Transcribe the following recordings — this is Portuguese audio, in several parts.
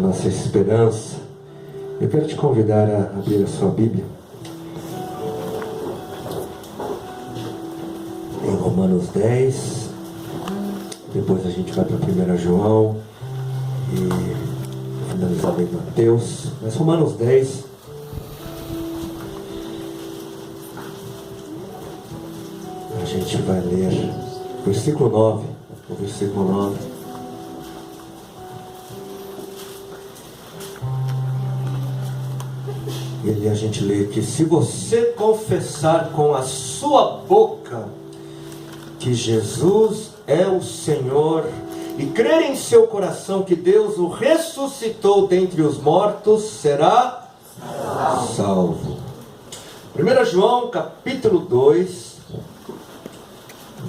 nossa esperança, eu quero te convidar a abrir a sua Bíblia em Romanos 10, depois a gente vai para 1 João e finalizar em Mateus, mas Romanos 10, a gente vai ler versículo 9, o versículo 9. E a gente lê que se você confessar com a sua boca que Jesus é o Senhor e crer em seu coração que Deus o ressuscitou dentre os mortos, será salvo. 1 João capítulo 2,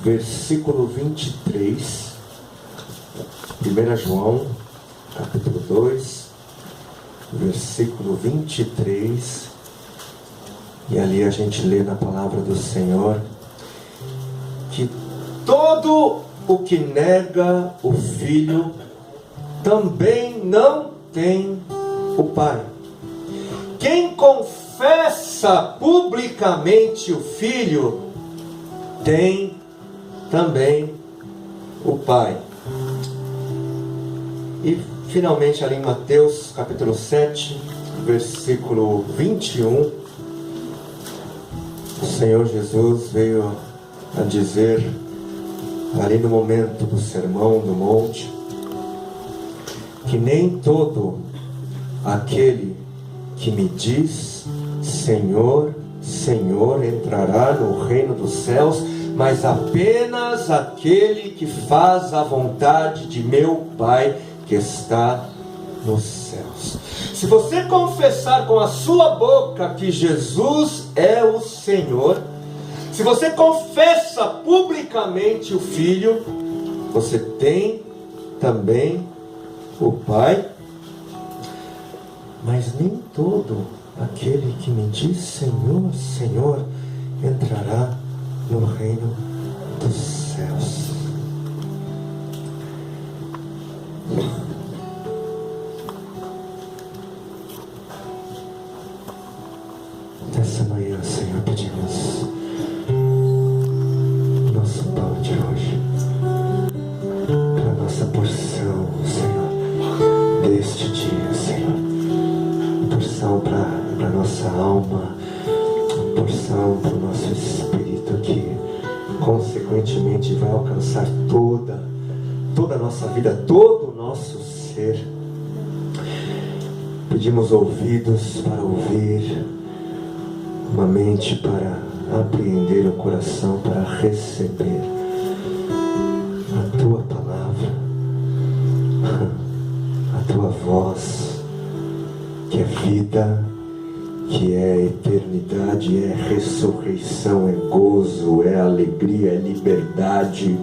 versículo 23. 1 João capítulo 2, versículo 23, e ali a gente lê na palavra do Senhor que todo o que nega o Filho também não tem o Pai. Quem confessa publicamente o Filho tem também o Pai. E finalmente ali em Mateus capítulo 7, versículo 21, o Senhor Jesus veio a dizer, ali no momento do sermão do monte, que nem todo aquele que me diz Senhor, Senhor entrará no reino dos céus, mas apenas aquele que faz a vontade de meu Pai que está nos céus. Se você confessar com a sua boca que Jesus é o Senhor, se você confessa publicamente o Filho, você tem também o Pai. Mas nem todo aquele que me diz Senhor, Senhor entrará no reino dos céus. Nessa manhã, Senhor, pedimos nosso pão de hoje, para nossa porção, Senhor, deste dia, Senhor, porção para nossa alma, porção para o nosso espírito, que consequentemente vai alcançar toda a nossa vida, todo o nosso ser. Pedimos ouvidos para ouvir, uma mente para apreender, o coração para receber a Tua palavra, a Tua voz, que é vida, que é eternidade, é ressurreição, é gozo, é alegria, é liberdade.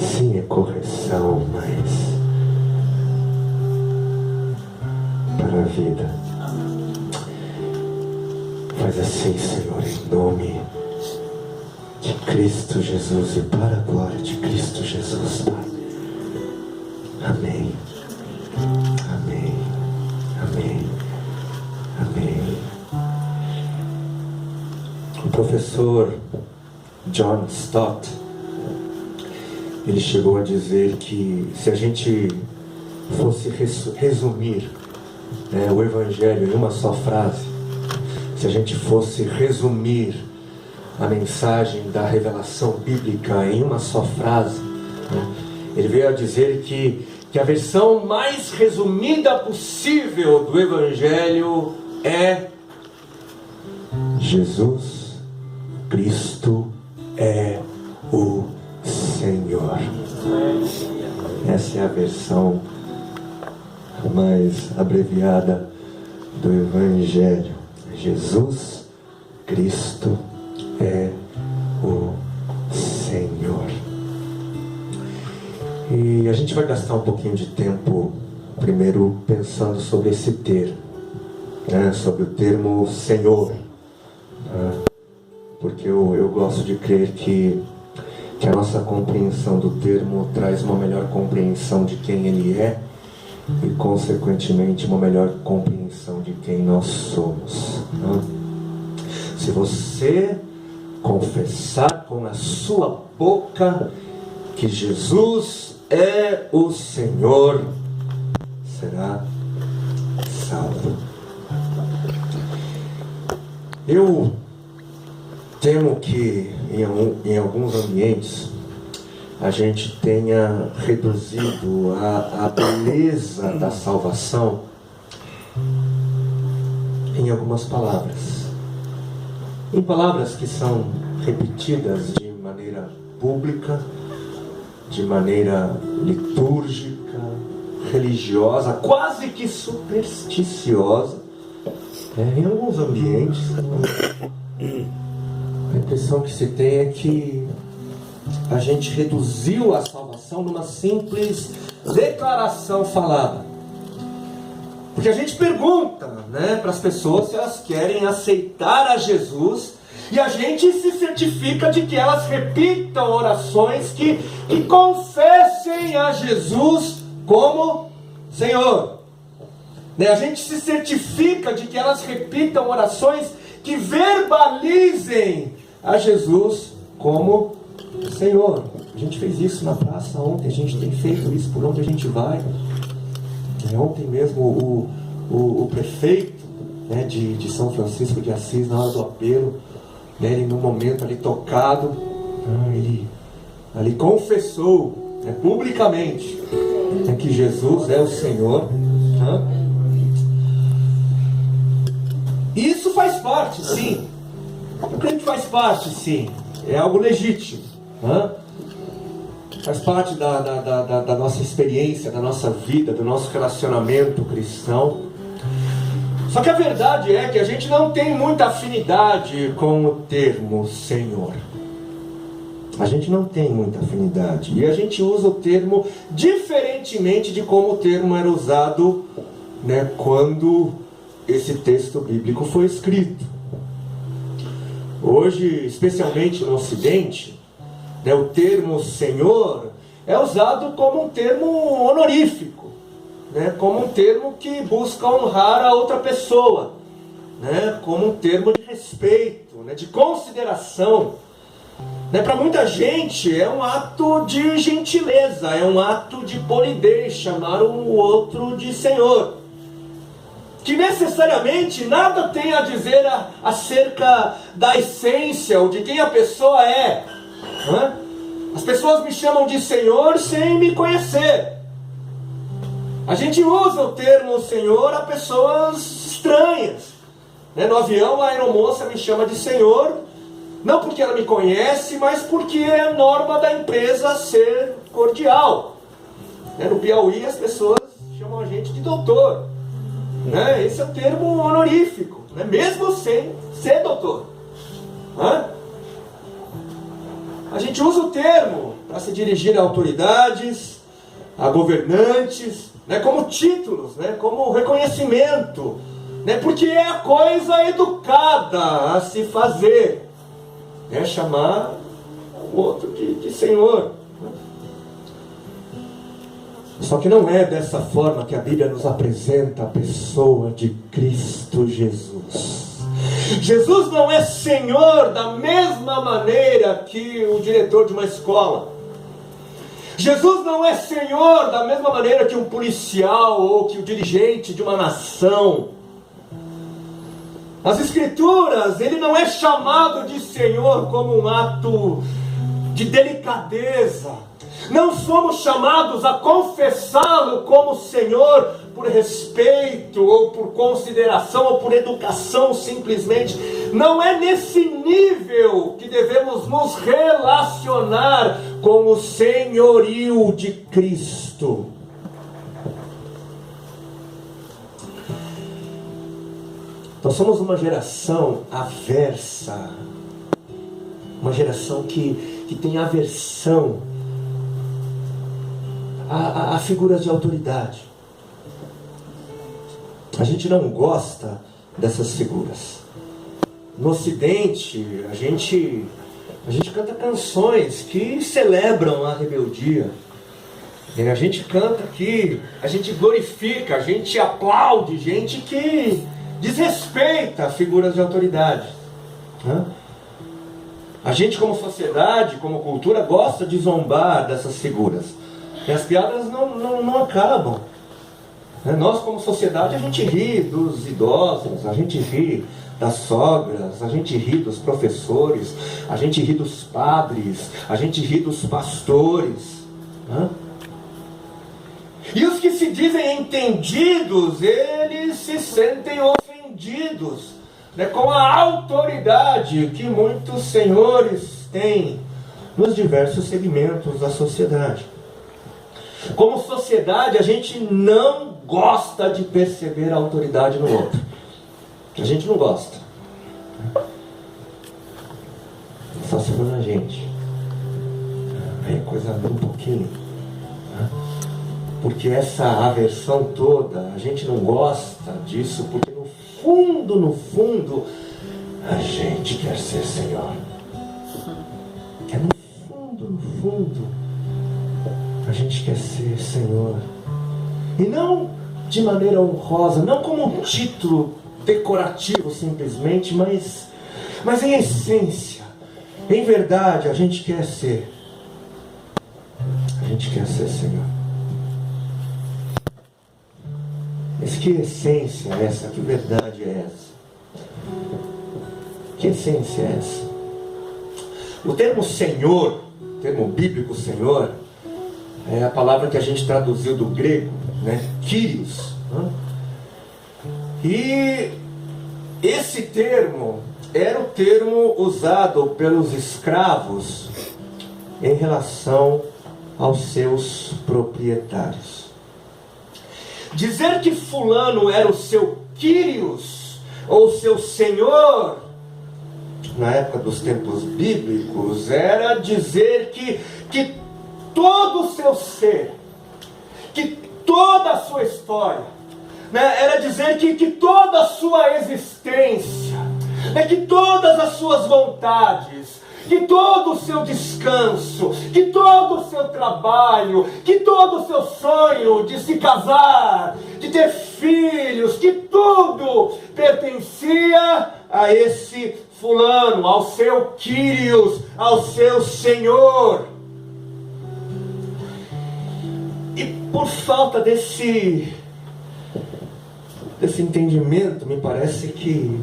Sim, é correção, mas para a vida. Faz assim, Senhor, em nome de Cristo Jesus e para a glória de Cristo Jesus, Pai. Amém. Amém. Amém. Amém. O professor John Stott, ele chegou a dizer que se a gente fosse resumir o Evangelho em uma só frase, se a gente fosse resumir a mensagem da revelação bíblica em uma só frase, ele veio a dizer que a versão mais resumida possível do Evangelho é: Jesus Cristo é o Senhor. Essa é a versão mais abreviada do Evangelho. Jesus Cristo é o Senhor. E a gente vai gastar um pouquinho de tempo primeiro pensando sobre esse termo, sobre o termo Senhor, porque eu gosto de crer que a nossa compreensão do termo traz uma melhor compreensão de quem Ele é e, consequentemente, uma melhor compreensão de quem nós somos. Se você confessar com a sua boca que Jesus é o Senhor, será salvo. Eu temo que em alguns ambientes a gente tenha reduzido a beleza da salvação em algumas palavras. Em palavras que são repetidas de maneira pública, de maneira litúrgica, religiosa, quase que supersticiosa. Em alguns ambientes, a impressão que se tem é que a gente reduziu a salvação numa simples declaração falada. Porque a gente pergunta, para as pessoas se elas querem aceitar a Jesus, e a gente se certifica de que elas repitam orações que confessem a Jesus como Senhor. A gente se certifica de que elas repitam orações que verbalizem a Jesus como Senhor. A gente fez isso na praça ontem, a gente tem feito isso por onde a gente vai. Ontem mesmo o prefeito de São Francisco de Assis, na hora do apelo, ele num momento ali tocado, ele ali confessou publicamente que Jesus é o Senhor. Isso faz parte, sim. O crente faz parte, sim. É algo legítimo. Faz parte da nossa experiência, da nossa vida, do nosso relacionamento cristão. Só que a verdade é que a gente não tem muita afinidade com o termo Senhor. A gente não tem muita afinidade. E a gente usa o termo diferentemente de como o termo era usado quando esse texto bíblico foi escrito. Hoje, especialmente no Ocidente, o termo Senhor é usado como um termo honorífico, como um termo que busca honrar a outra pessoa, como um termo de respeito, de consideração. Para muita gente é um ato de gentileza, é um ato de polidez chamar um outro de Senhor, que necessariamente nada tem a dizer acerca da essência ou de quem a pessoa é. As pessoas me chamam de Senhor sem me conhecer. A gente usa o termo Senhor a pessoas estranhas. No avião a aeromoça me chama de Senhor, não porque ela me conhece, mas porque é norma da empresa ser cordial. No Piauí as pessoas chamam a gente de doutor. Esse é o termo honorífico, mesmo sem ser doutor. A gente usa o termo para se dirigir a autoridades, a governantes, como títulos, como reconhecimento, porque é a coisa educada a se fazer, chamar o outro de Senhor. Só que não é dessa forma que a Bíblia nos apresenta a pessoa de Cristo Jesus. Jesus não é Senhor da mesma maneira que o diretor de uma escola. Jesus não é Senhor da mesma maneira que um policial ou que o dirigente de uma nação. Nas Escrituras, ele não é chamado de Senhor como um ato de delicadeza. Não somos chamados a confessá-lo como Senhor por respeito, ou por consideração, ou por educação simplesmente. Não é nesse nível que devemos nos relacionar com o senhorio de Cristo. Nós somos uma geração aversa, uma geração que tem aversão a figuras de autoridade. A gente não gosta dessas figuras. No Ocidente, a gente canta canções que celebram a rebeldia. E a gente canta aqui, a gente glorifica, a gente aplaude gente que desrespeita figuras de autoridade, né? A gente, como sociedade, como cultura, gosta de zombar dessas figuras. E as piadas não acabam, né? Nós, como sociedade, a gente ri dos idosos, a gente ri das sogras, a gente ri dos professores, a gente ri dos padres, a gente ri dos pastores, né? E os que se dizem entendidos, eles se sentem ofendidos, né, com a autoridade que muitos senhores têm nos diversos segmentos da sociedade. Como sociedade, a gente não gosta de perceber a autoridade no outro. A gente não gosta. Só se for na gente. Aí a coisa anda um pouquinho. Porque essa aversão toda, a gente não gosta disso, porque no fundo, a gente quer ser Senhor. É no fundo, a gente quer ser Senhor. E não de maneira honrosa, não como um título decorativo simplesmente, mas em essência, em verdade, a gente quer ser. A gente quer ser Senhor. Mas que essência é essa? Que verdade é essa? Que essência é essa? O termo Senhor, o termo bíblico Senhor, é a palavra que a gente traduziu do grego, né? Kyrios. E esse termo era o termo usado pelos escravos em relação aos seus proprietários. Dizer que fulano era o seu Kyrios, ou seu senhor, na época dos tempos bíblicos, era dizer que todo o seu ser, que toda a sua história, né, era dizer que toda a sua existência, né, que todas as suas vontades, que todo o seu descanso, que todo o seu trabalho, que todo o seu sonho de se casar, de ter filhos, que tudo pertencia a esse fulano, ao seu Kyrios, ao seu Senhor. E por falta desse entendimento, me parece que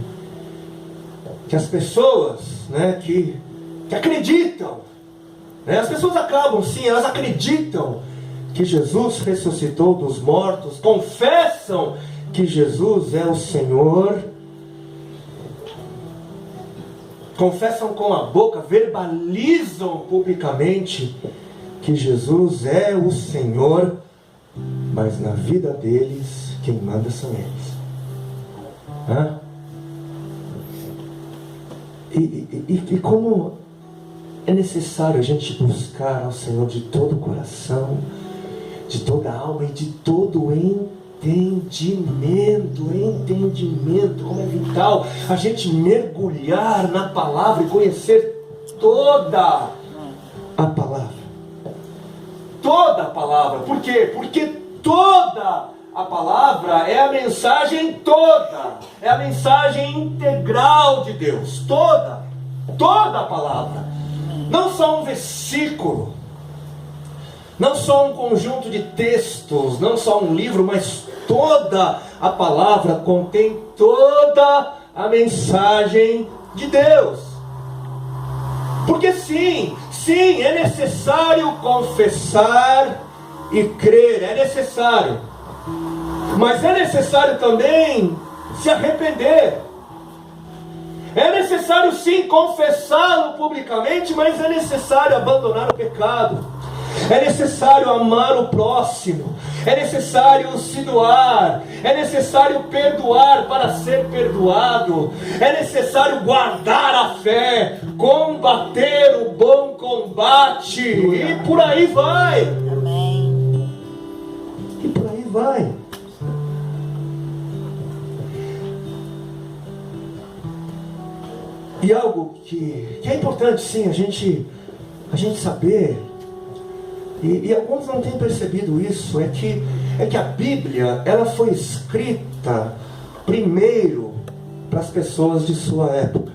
as pessoas, né, que acreditam, né? As pessoas acabam, sim, elas acreditam que Jesus ressuscitou dos mortos, confessam que Jesus é o Senhor, confessam com a boca, verbalizam publicamente que Jesus é o Senhor, mas na vida deles, quem manda são eles. Hã? E como é necessário a gente buscar ao Senhor de todo o coração, de toda a alma e de todo o entendimento, como é vital a gente mergulhar na palavra e conhecer toda a palavra. Toda a palavra. Por quê? Porque toda a palavra é a mensagem toda, é a mensagem integral de Deus. Toda a palavra. Não só um versículo, não só um conjunto de textos, não só um livro, mas toda a palavra contém toda a mensagem de Deus. Porque sim, é necessário confessar e crer, é necessário. Mas é necessário também se arrepender. É necessário sim confessá-lo publicamente, mas é necessário abandonar o pecado. É necessário amar o próximo. É necessário se doar. É necessário perdoar para ser perdoado. É necessário guardar a fé, combater o bom combate. E por aí vai. Amém. E por aí vai. E algo que é importante sim a gente saber E alguns não têm percebido isso, é que a Bíblia, ela foi escrita primeiro para as pessoas de sua época.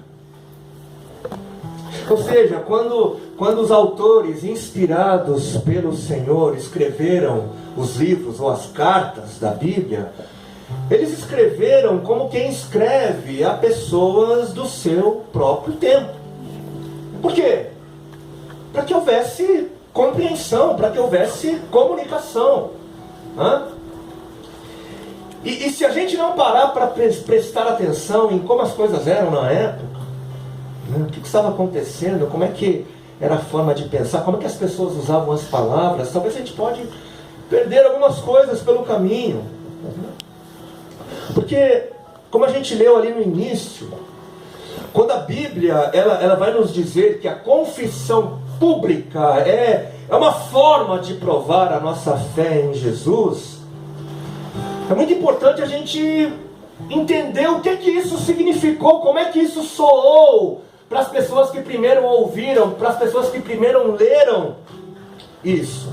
Ou seja, quando os autores inspirados pelo Senhor escreveram os livros ou as cartas da Bíblia, eles escreveram como quem escreve a pessoas do seu próprio tempo. Por quê? Para que houvesse compreensão, para que houvesse comunicação. E se a gente não parar para prestar atenção em como as coisas eram na época, o que estava acontecendo, como é que era a forma de pensar, como é que as pessoas usavam as palavras, talvez a gente pode perder algumas coisas pelo caminho. Porque, como a gente leu ali no início, quando a Bíblia ela vai nos dizer que a confissão pública é uma forma de provar a nossa fé em Jesus, é muito importante a gente entender o que isso significou, como é que isso soou para as pessoas que primeiro ouviram, para as pessoas que primeiro leram isso.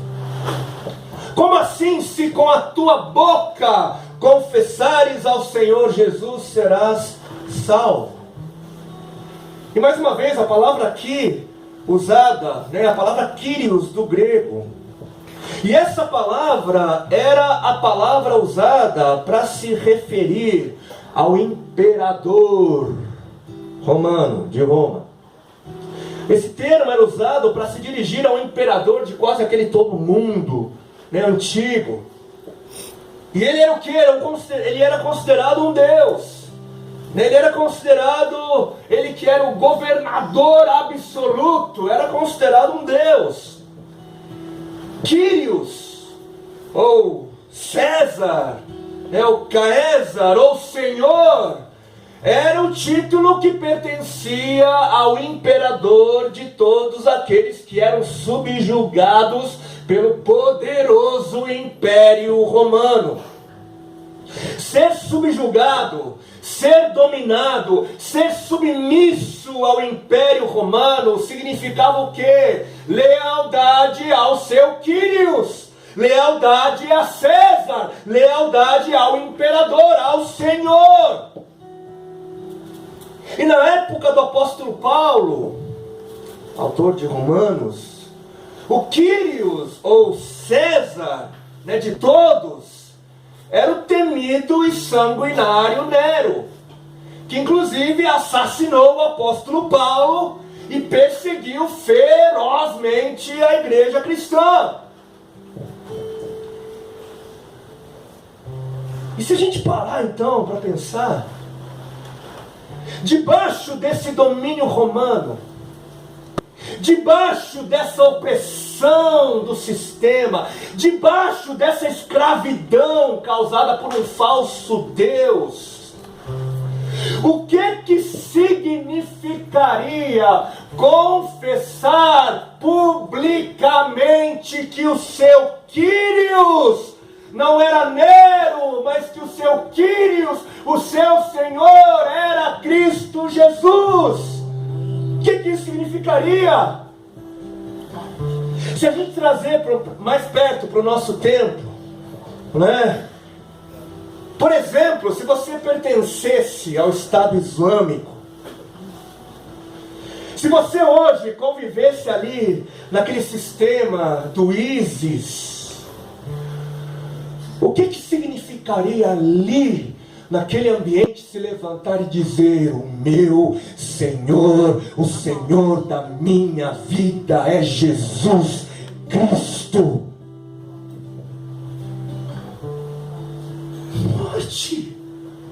Como assim, se com a tua boca confessares ao Senhor Jesus, serás salvo? E mais uma vez, a palavra aqui usada, a palavra Kyrios do grego, e essa palavra era a palavra usada para se referir ao imperador romano, de Roma. Esse termo era usado para se dirigir ao imperador de quase aquele todo mundo, antigo. E ele era o que? Ele era considerado um deus. Ele era considerado, ele que era o governador absoluto, era considerado um deus. Kyrios, ou César, o Caesar, ou Senhor, era o título que pertencia ao imperador de todos aqueles que eram subjugados pelo poderoso Império Romano. Ser subjugado, ser dominado, ser submisso ao Império Romano significava o quê? Lealdade ao seu Kyrios, lealdade a César, lealdade ao imperador, ao Senhor. E na época do apóstolo Paulo, autor de Romanos, o Kyrios, ou César, de todos, era o temido e sanguinário Nero, que inclusive assassinou o apóstolo Paulo e perseguiu ferozmente a igreja cristã. E se a gente parar então para pensar, debaixo desse domínio romano, debaixo dessa opressão do sistema, debaixo dessa escravidão causada por um falso Deus, o que significaria confessar publicamente que o seu Kyrios não era Nero, mas que o seu Kyrios, o seu Senhor, era Cristo Jesus? O que isso significaria? Se a gente trazer mais perto para o nosso tempo, Por exemplo, se você pertencesse ao Estado Islâmico, se você hoje convivesse ali naquele sistema do ISIS, o que significaria ali, naquele ambiente, se levantar e dizer: o meu Senhor, o Senhor da minha vida é Jesus Cristo? Morte.